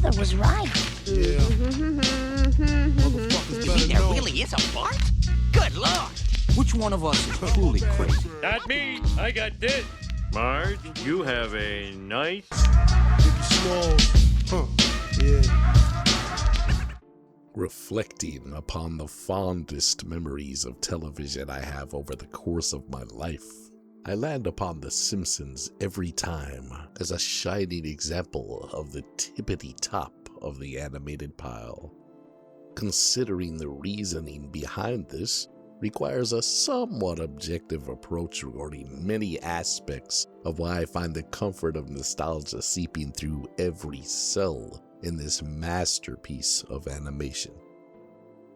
brother was right. Yeah. Motherfuckers You better mean there know. really is a fart? Good lord! Which one of us is truly crazy? Not me. I got this. Marge, you have a nice... Biggie Smalls. Yeah. Reflecting upon the fondest memories of television I have over the course of my life, I land upon The Simpsons every time as a shining example of the tippity top of the animated pile. Considering the reasoning behind this requires a somewhat objective approach regarding many aspects of why I find the comfort of nostalgia seeping through every cell in this masterpiece of animation.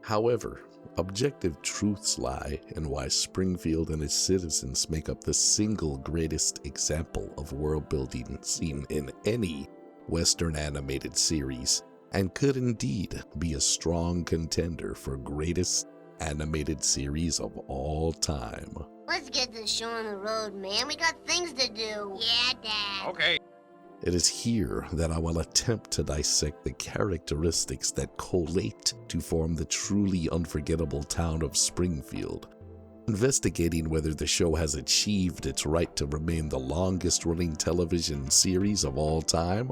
However, objective truths lie in why Springfield and its citizens make up the single greatest example of world building seen in any Western animated series, and could indeed be a strong contender for greatest animated series of all time. Let's get this show on the road, man. We got things to do. Yeah, Dad. Okay. It is here that I will attempt to dissect the characteristics that collate to form the truly unforgettable town of Springfield, investigating whether the show has achieved its right to remain the longest-running television series of all time,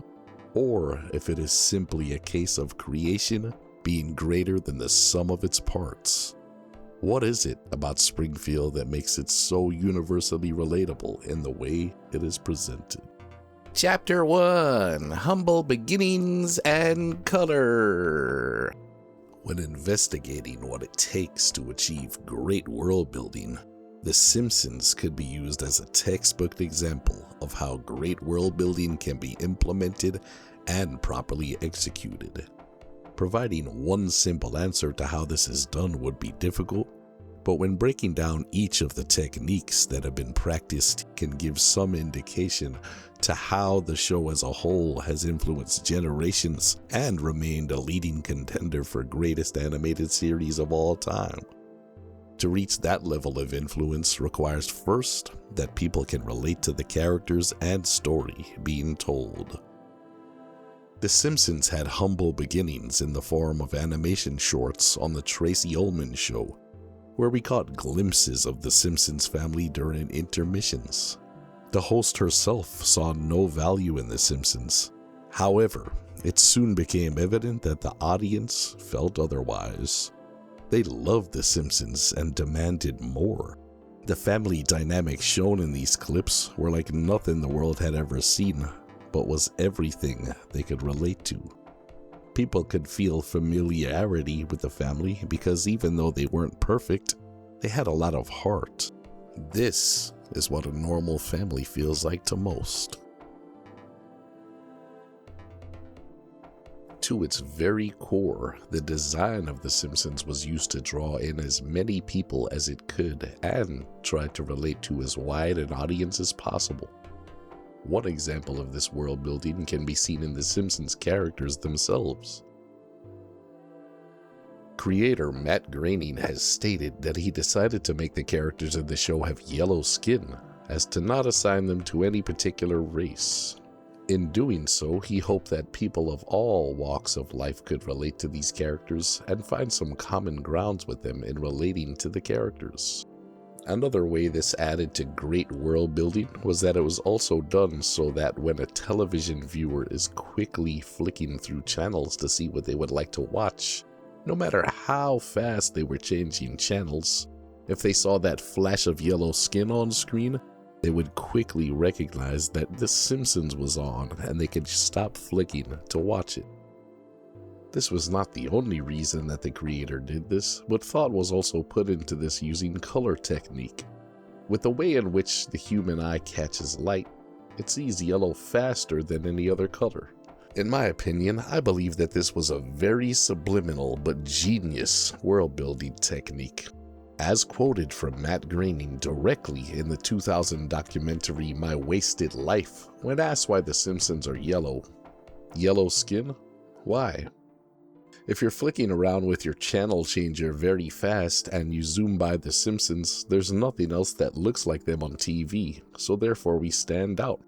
or if it is simply a case of creation being greater than the sum of its parts. What is it about Springfield that makes it so universally relatable in the way it is presented? Chapter 1: Humble Beginnings and Color. When investigating what it takes to achieve great world building, The Simpsons could be used as a textbook example of how great world building can be implemented and properly executed. Providing one simple answer to how this is done would be difficult, but when breaking down each of the techniques that have been practiced can give some indication to how the show as a whole has influenced generations and remained a leading contender for greatest animated series of all time. To reach that level of influence requires first that people can relate to the characters and story being told. The Simpsons had humble beginnings in the form of animation shorts on the Tracy Ullman Show, where we caught glimpses of the Simpsons family during intermissions. The host herself saw no value in The Simpsons. However, it soon became evident that the audience felt otherwise. They loved The Simpsons and demanded more. The family dynamics shown in these clips were like nothing the world had ever seen, but was everything they could relate to. People could feel familiarity with the family because even though they weren't perfect, they had a lot of heart. This is what a normal family feels like to most. To its very core, the design of The Simpsons was used to draw in as many people as it could and try to relate to as wide an audience as possible. One example of this world building can be seen in The Simpsons characters themselves. Creator Matt Groening has stated that he decided to make the characters of the show have yellow skin, as to not assign them to any particular race. In doing so, he hoped that people of all walks of life could relate to these characters and find some common grounds with them in relating to the characters. Another way this added to great world building was that it was also done so that when a television viewer is quickly flicking through channels to see what they would like to watch, no matter how fast they were changing channels, if they saw that flash of yellow skin on screen, they would quickly recognize that The Simpsons was on and they could stop flicking to watch it. This was not the only reason that the creator did this, but thought was also put into this using color technique. With the way in which the human eye catches light, it sees yellow faster than any other color. In my opinion, I believe that this was a very subliminal but genius world-building technique. As quoted from Matt Groening directly in the 2000 documentary My Wasted Life, when asked why The Simpsons are yellow. Yellow skin? Why? If you're flicking around with your channel changer very fast and you zoom by The Simpsons, there's nothing else that looks like them on TV, so therefore we stand out.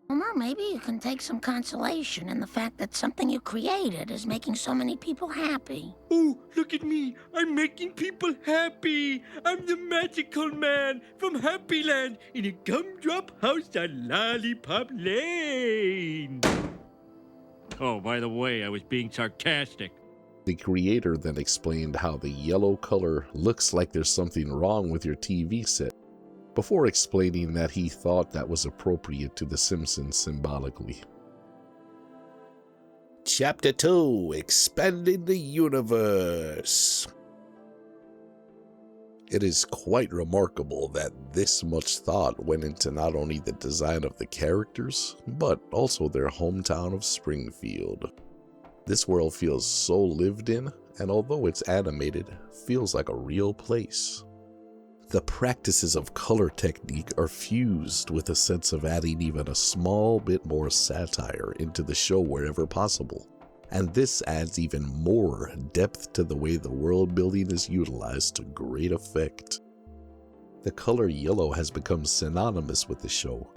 Homer, maybe you can take some consolation in the fact that something you created is making so many people happy. Oh, look at me. I'm making people happy. I'm the magical man from Happy Land in a gumdrop house on Lollipop Lane. Oh, by the way, I was being sarcastic. The creator then explained how the yellow color looks like there's something wrong with your TV set, before explaining that he thought that was appropriate to The Simpsons symbolically. Chapter 2: Expanding the Universe. It is quite remarkable that this much thought went into not only the design of the characters, but also their hometown of Springfield. This world feels so lived in, and although it's animated, feels like a real place. The practices of color technique are fused with a sense of adding even a small bit more satire into the show wherever possible, and this adds even more depth to the way the world building is utilized to great effect. The color yellow has become synonymous with the show,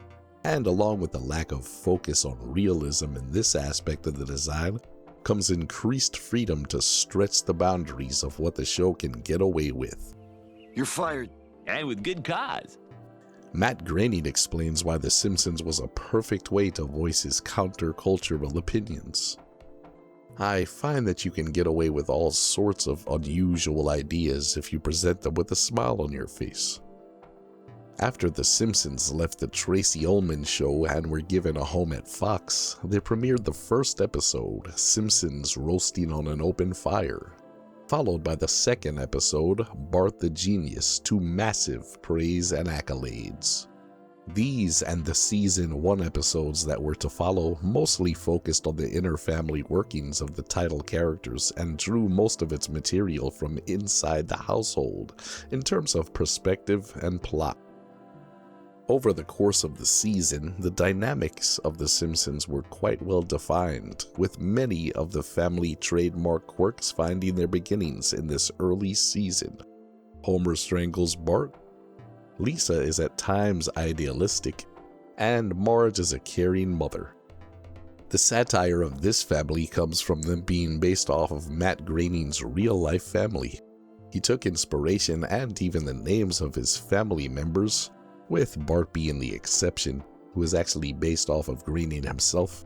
and along with the lack of focus on realism in this aspect of the design, comes increased freedom to stretch the boundaries of what the show can get away with. You're fired. And with good cause. Matt Groening explains why The Simpsons was a perfect way to voice his countercultural opinions. I find that you can get away with all sorts of unusual ideas if you present them with a smile on your face. After The Simpsons left the Tracy Ullman show and were given a home at Fox, they premiered the first episode, Simpsons Roasting on an Open Fire, followed by the second episode, Bart the Genius, to massive praise and accolades. These and the season 1 episodes that were to follow mostly focused on the inner family workings of the title characters and drew most of its material from inside the household in terms of perspective and plot. Over the course of the season, the dynamics of The Simpsons were quite well defined, with many of the family trademark quirks finding their beginnings in this early season. Homer strangles Bart, Lisa is at times idealistic, and Marge is a caring mother. The satire of this family comes from them being based off of Matt Groening's real-life family. He took inspiration and even the names of his family members, with Bart being the exception, who is actually based off of Groening himself,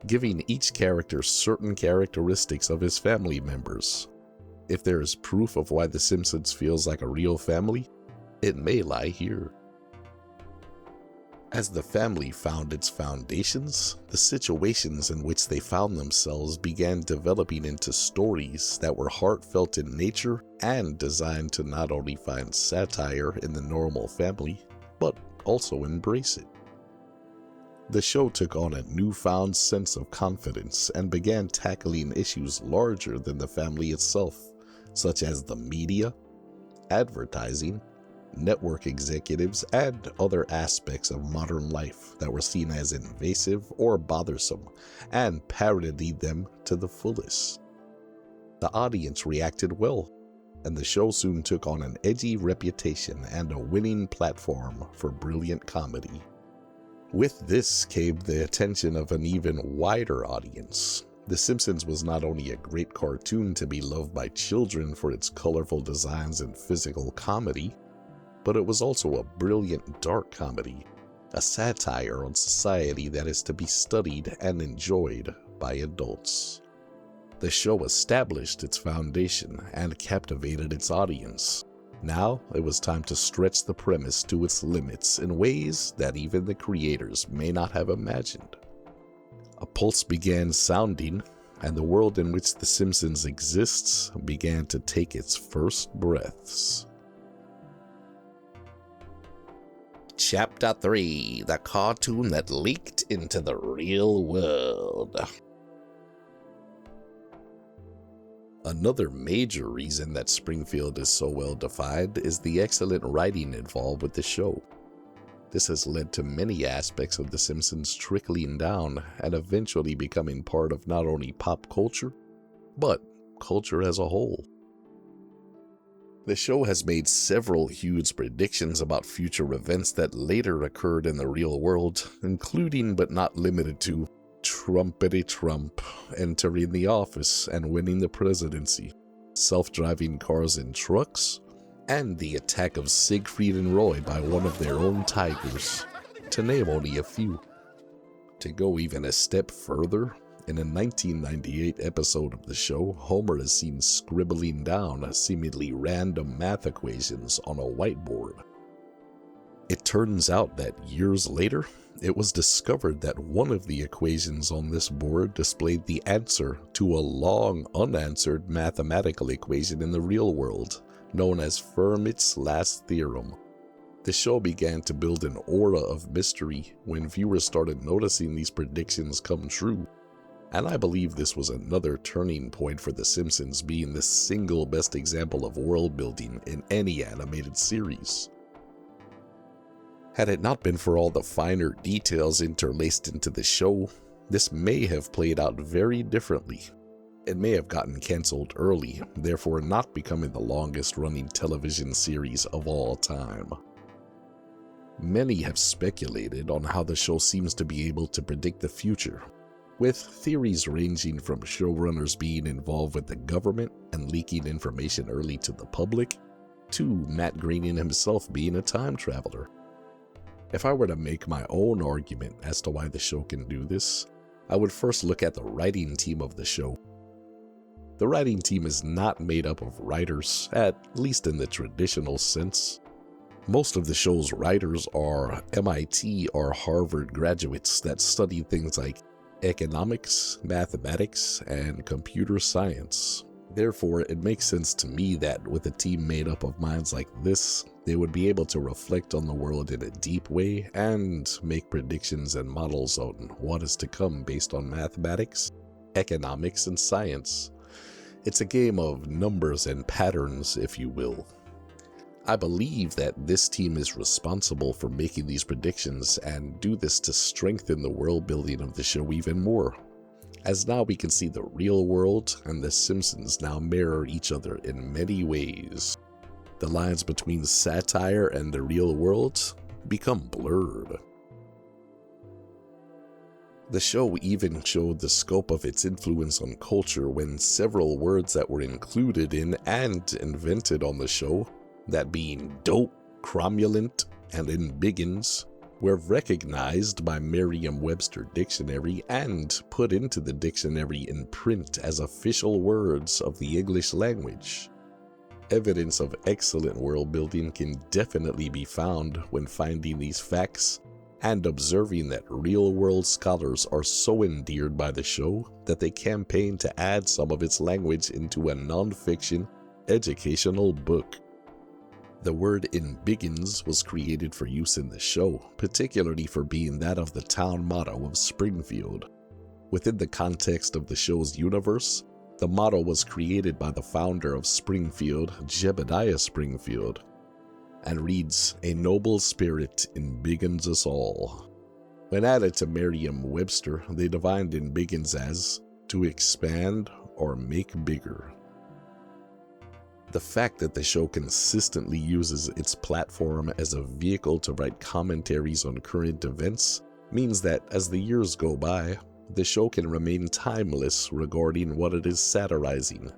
giving each character certain characteristics of his family members. If there is proof of why The Simpsons feels like a real family, it may lie here. As the family found its foundations, the situations in which they found themselves began developing into stories that were heartfelt in nature and designed to not only find satire in the normal family, but also embrace it. The show took on a newfound sense of confidence and began tackling issues larger than the family itself, such as the media, advertising, network executives, and other aspects of modern life that were seen as invasive or bothersome, and parodied them to the fullest. The audience reacted well, and the show soon took on an edgy reputation and a winning platform for brilliant comedy. With this came the attention of an even wider audience. The Simpsons was not only a great cartoon to be loved by children for its colorful designs and physical comedy, but it was also a brilliant dark comedy, a satire on society that is to be studied and enjoyed by adults. The show established its foundation and captivated its audience. Now it was time to stretch the premise to its limits in ways that even the creators may not have imagined. A pulse began sounding, and the world in which The Simpsons exists began to take its first breaths. Chapter 3: The Cartoon That Leaked into the Real World. Another major reason that Springfield is so well defined is the excellent writing involved with the show. This has led to many aspects of The Simpsons trickling down and eventually becoming part of not only pop culture, but culture as a whole. The show has made several huge predictions about future events that later occurred in the real world, including but not limited to Trumpety Trump entering the office and winning the presidency, self-driving cars and trucks, and the attack of Siegfried and Roy by one of their own tigers, to name only a few. To go even a step further, in a 1998 episode of the show, Homer is seen scribbling down seemingly random math equations on a whiteboard. It turns out that years later, it was discovered that one of the equations on this board displayed the answer to a long unanswered mathematical equation in the real world, known as Fermat's last theorem. The show began to build an aura of mystery when viewers started noticing these predictions come true. And I believe this was another turning point for The Simpsons being the single best example of world building in any animated series. Had it not been for all the finer details interlaced into the show, this may have played out very differently. It may have gotten cancelled early, therefore not becoming the longest running television series of all time. Many have speculated on how the show seems to be able to predict the future, with theories ranging from showrunners being involved with the government and leaking information early to the public, to Matt Groening himself being a time traveler. If I were to make my own argument as to why the show can do this, I would first look at the writing team of the show. The writing team is not made up of writers, at least in the traditional sense. Most of the show's writers are MIT or Harvard graduates that study things like economics, mathematics, and computer science. Therefore, it makes sense to me that with a team made up of minds like this, they would be able to reflect on the world in a deep way and make predictions and models on what is to come based on mathematics, economics, and science. It's a game of numbers and patterns, if you will. I believe that this team is responsible for making these predictions and do this to strengthen the world building of the show even more, as now we can see the real world and the Simpsons now mirror each other in many ways. The lines between satire and the real world become blurred. The show even showed the scope of its influence on culture when several words that were included in and invented on the show, that being dope, cromulent, and embiggens, were recognized by Merriam-Webster Dictionary and put into the dictionary in print as official words of the English language. Evidence of excellent world building can definitely be found when finding these facts and observing that real-world scholars are so endeared by the show that they campaign to add some of its language into a non-fiction educational book. The word embiggens was created for use in the show, particularly for being that of the town motto of Springfield. Within the context of the show's universe, the motto was created by the founder of Springfield, Jebediah Springfield, and reads, "A noble spirit embiggens us all." When added to Merriam-Webster, they defined embiggens as to expand or make bigger. The fact that the show consistently uses its platform as a vehicle to write commentaries on current events means that as the years go by, the show can remain timeless regarding what it is satirizing.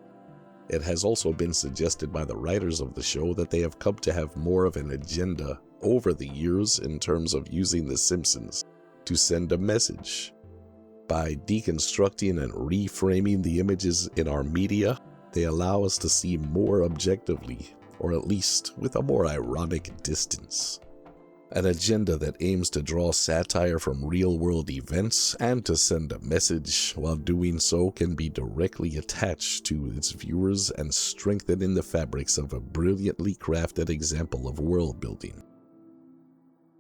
It has also been suggested by the writers of the show that they have come to have more of an agenda over the years in terms of using The Simpsons to send a message. By deconstructing and reframing the images in our media, they allow us to see more objectively, or at least with a more ironic distance. An agenda that aims to draw satire from real-world events and to send a message while doing so can be directly attached to its viewers and strengthen in the fabrics of a brilliantly crafted example of world building.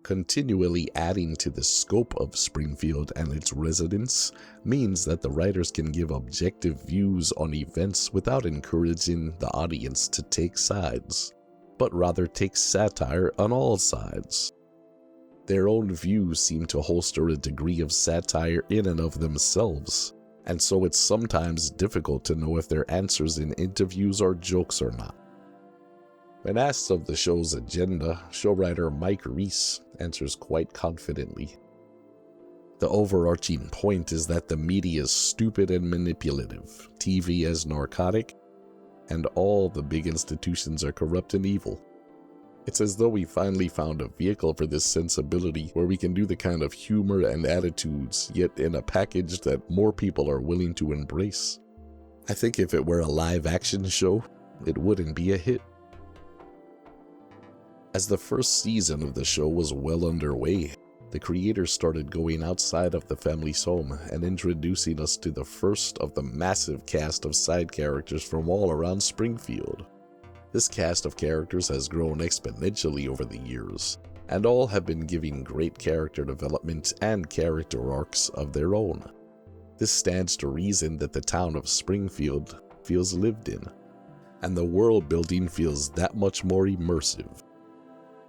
Continually adding to the scope of Springfield and its residents means that the writers can give objective views on events without encouraging the audience to take sides, but rather take satire on all sides. Their own views seem to holster a degree of satire in and of themselves, and so it's sometimes difficult to know if their answers in interviews are jokes or not. When asked of the show's agenda, showrunner Mike Reese answers quite confidently. The overarching point is that the media is stupid and manipulative, TV as narcotic, and all the big institutions are corrupt and evil. It's as though we finally found a vehicle for this sensibility where we can do the kind of humor and attitudes, yet in a package that more people are willing to embrace. I think if it were a live-action show, it wouldn't be a hit. As the first season of the show was well underway, the creators started going outside of the family's home and introducing us to the first of the massive cast of side characters from all around Springfield. This cast of characters has grown exponentially over the years, and all have been giving great character development and character arcs of their own. This stands to reason that the town of Springfield feels lived in, and the world building feels that much more immersive.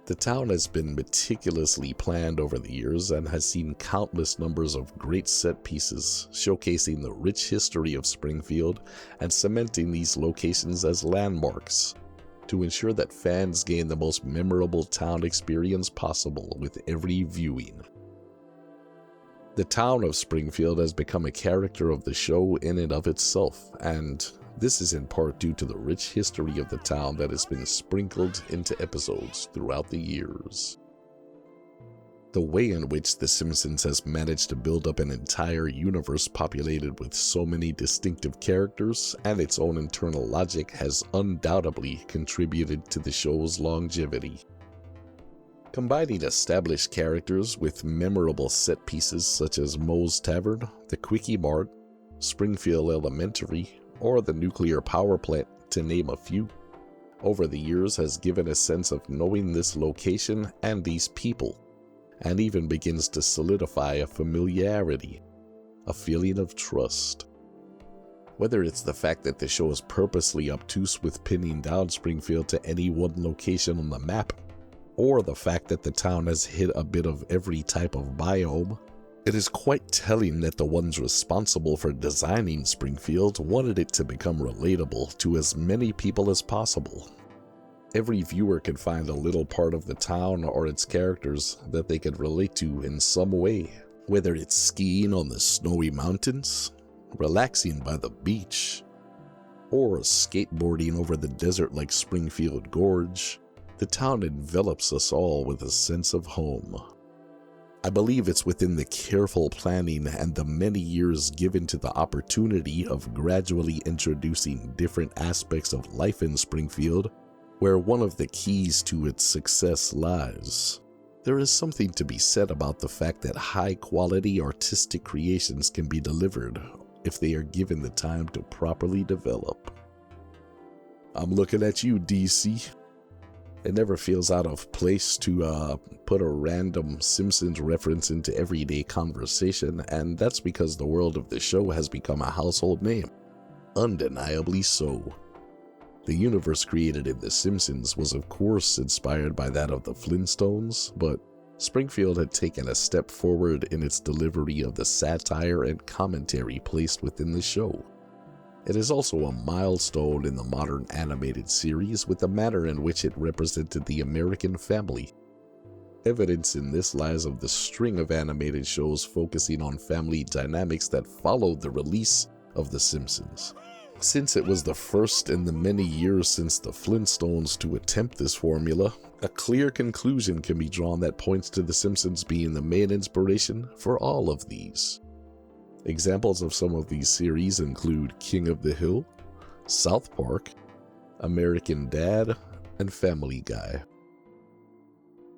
The town has been meticulously planned over the years and has seen countless numbers of great set pieces, showcasing the rich history of Springfield and cementing these locations as landmarks to ensure that fans gain the most memorable town experience possible with every viewing. The town of Springfield has become a character of the show in and of itself, and this is in part due to the rich history of the town that has been sprinkled into episodes throughout the years. The way in which The Simpsons has managed to build up an entire universe populated with so many distinctive characters and its own internal logic has undoubtedly contributed to the show's longevity. Combining established characters with memorable set pieces such as Moe's Tavern, the Quickie Mart, Springfield Elementary, or the nuclear power plant, to name a few, over the years has given a sense of knowing this location and these people, and even begins to solidify a familiarity, a feeling of trust. Whether it's the fact that the show is purposely obtuse with pinning down Springfield to any one location on the map, or the fact that the town has hit a bit of every type of biome, it is quite telling that the ones responsible for designing Springfield wanted it to become relatable to as many people as possible. Every viewer could find a little part of the town or its characters that they could relate to in some way, whether it's skiing on the snowy mountains, relaxing by the beach, or skateboarding over the desert like Springfield Gorge. The town envelops us all with a sense of home. I believe it's within the careful planning and the many years given to the opportunity of gradually introducing different aspects of life in Springfield where one of the keys to its success lies. There is something to be said about the fact that high-quality artistic creations can be delivered if they are given the time to properly develop. I'm looking at you, DC. It never feels out of place to put a random Simpsons reference into everyday conversation, and that's because the world of the show has become a household name. Undeniably so. The universe created in The Simpsons was of course inspired by that of the Flintstones, but Springfield had taken a step forward in its delivery of the satire and commentary placed within the show. It is also a milestone in the modern animated series with the manner in which it represented the American family. Evidence in this lies of the string of animated shows focusing on family dynamics that followed the release of The Simpsons. Since it was the first in the many years since the Flintstones to attempt this formula, a clear conclusion can be drawn that points to The Simpsons being the main inspiration for all of these. Examples of some of these series include King of the Hill, South Park, American Dad, and Family Guy.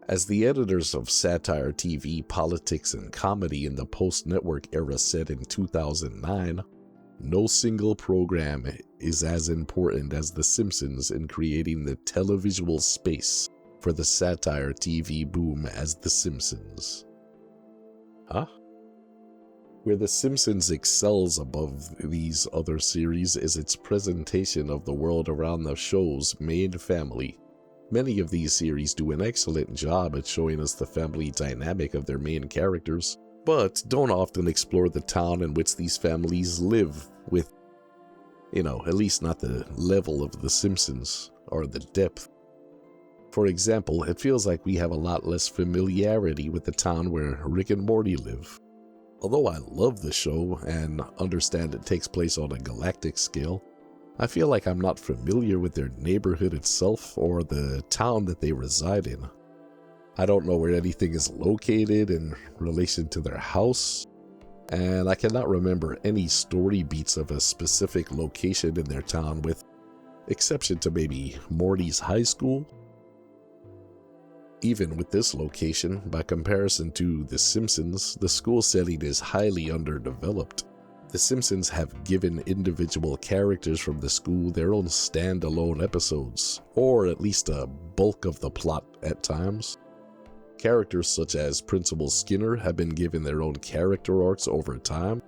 As the editors of satire TV, politics, and comedy in the post-network era said in 2009, no single program is as important as The Simpsons in creating the televisual space for the satire TV boom as The Simpsons. Huh? Where The Simpsons excels above these other series is its presentation of the world around the show's main family. Many of these series do an excellent job at showing us the family dynamic of their main characters, but don't often explore the town in which these families live with, at least not the level of The Simpsons or the depth. For example, it feels like we have a lot less familiarity with the town where Rick and Morty live. Although I love the show and understand it takes place on a galactic scale, I feel like I'm not familiar with their neighborhood itself or the town that they reside in. I don't know where anything is located in relation to their house, and I cannot remember any story beats of a specific location in their town with exception to maybe Morty's high school. Even with this location, by comparison to The Simpsons, the school setting is highly underdeveloped. The Simpsons have given individual characters from the school their own standalone episodes, or at least a bulk of the plot at times. Characters such as Principal Skinner have been given their own character arcs over time,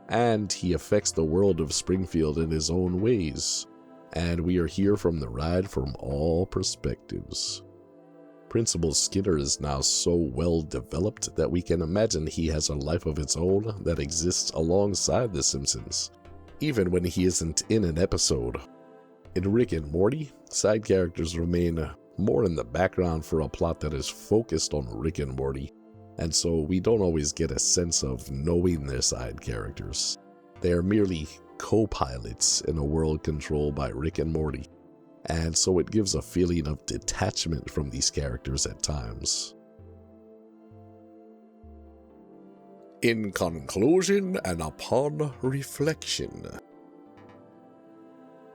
and he affects the world of Springfield in his own ways, and we are here from the ride from all perspectives. Principal Skinner is now so well developed that we can imagine he has a life of its own that exists alongside The Simpsons, even when he isn't in an episode. In Rick and Morty, side characters remain more in the background for a plot that is focused on Rick and Morty, and so we don't always get a sense of knowing their side characters. They are merely co-pilots in a world controlled by Rick and Morty, and so it gives a feeling of detachment from these characters at times. In conclusion and upon reflection,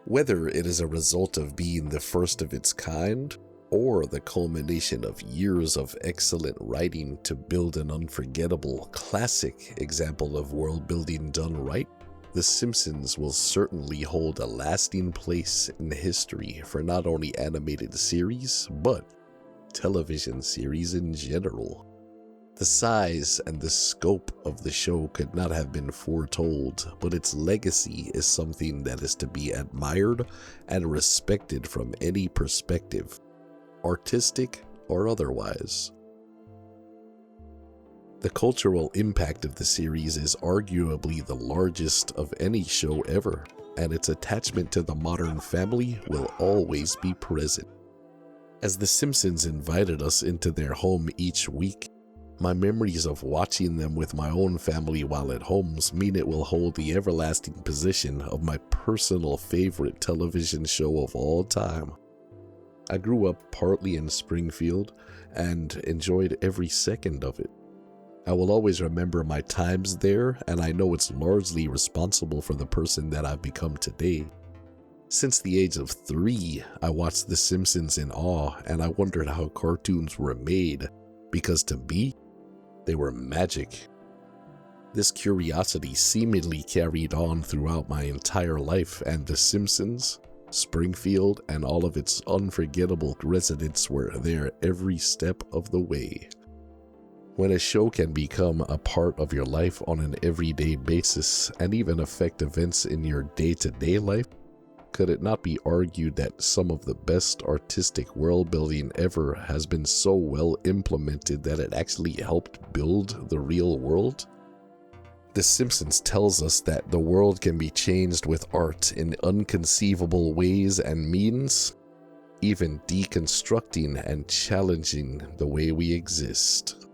whether it is a result of being the first of its kind, or the culmination of years of excellent writing to build an unforgettable, classic example of world building done right, The Simpsons will certainly hold a lasting place in history for not only animated series, but television series in general. The size and the scope of the show could not have been foretold, but its legacy is something that is to be admired and respected from any perspective, artistic or otherwise. The cultural impact of the series is arguably the largest of any show ever, and its attachment to the modern family will always be present. As The Simpsons invited us into their home each week, my memories of watching them with my own family while at homes mean it will hold the everlasting position of my personal favorite television show of all time. I grew up partly in Springfield and enjoyed every second of it. I will always remember my times there, and I know it's largely responsible for the person that I've become today. Since the age of 3, I watched The Simpsons in awe, and I wondered how cartoons were made, because to me, they were magic. This curiosity seemingly carried on throughout my entire life, and The Simpsons, Springfield, and all of its unforgettable residents were there every step of the way. When a show can become a part of your life on an everyday basis and even affect events in your day-to-day life, could it not be argued that some of the best artistic world building ever has been so well implemented that it actually helped build the real world? The Simpsons tells us that the world can be changed with art in unconceivable ways and means, even deconstructing and challenging the way we exist.